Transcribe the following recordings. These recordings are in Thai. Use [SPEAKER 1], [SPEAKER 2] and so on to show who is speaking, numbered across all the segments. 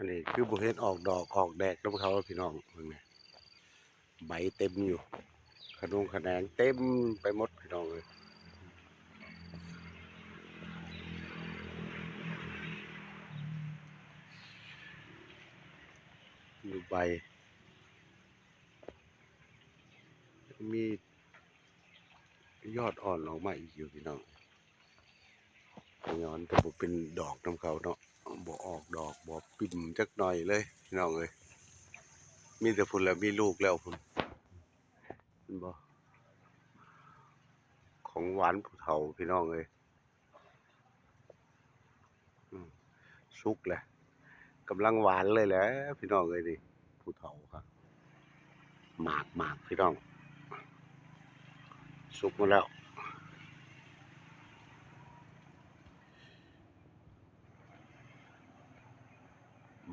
[SPEAKER 1] อันนี้คือบุเห็นออกดอกออกแดกน้ำเขาพี่น้องมึงเนี่ยใบเต็มอยู่ขนุนขนงเต็มไปหมดพี่น้องเลยดูใบมียอดอ่อนออกมาอีกอยู่พี่น้องย้อนแต่บุเป็นดอกน้ำเขาเนาะบ่ออกดอกบ่ปิ่มจักหน่อยเลยพี่น้องเลยมีแต่พุ่นแล้วมีลูกแล้วพุ่นบ่ของหวานผู้เฒ่าพี่น้องเลยสุกแหละกำลังหวานเลยแหละพี่น้องเลยดิผู้เฒ่าครับหมากพี่น้องสุกมาแล้ว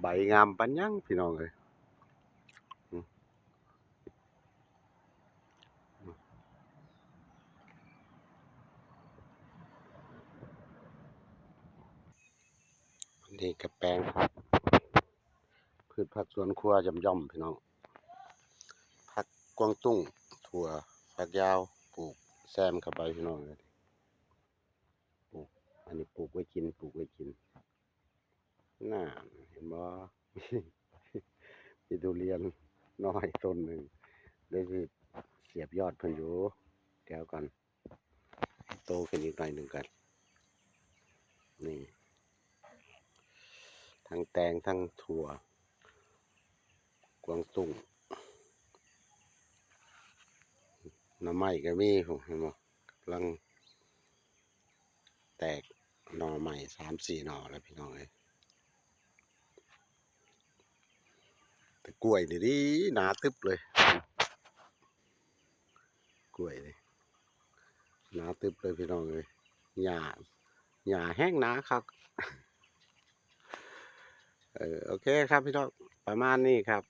[SPEAKER 1] ใบงามปัญญังพี่น้องเลยนี่กระแปลงผักพืชผักสวนครัวย่อมๆพี่น้องผักกวางตุ้งถั่วฝักยาวปลูกแซมเข้าไปพี่น้องเลยปลูกอันนี้ปลูกไว้กินปลูกไว้กินน่าเห็นบ่มีทุเรียนน้อยต้นหนึ่งได้สิเสียบยอดเพิ่นอยู่แก้วกันโตขึ้นอีกหน่อยหนึ่งกันนี่ทั้งแตงทั้งถั่วกวางตุ้งหน่อไม้ก็มีผมเห็นบ่กำลังแตกหน่อใหม่3-4หน่อแล้วพี่น้องเอ้ยแต่กล้วยนี่ดีหนาตึบเลยกล้วยนี่หนาตึบเลยพี่น้องเอ้ยหญ้าแห้งหนาครับโอเคครับพี่น้องประมาณนี้ครับ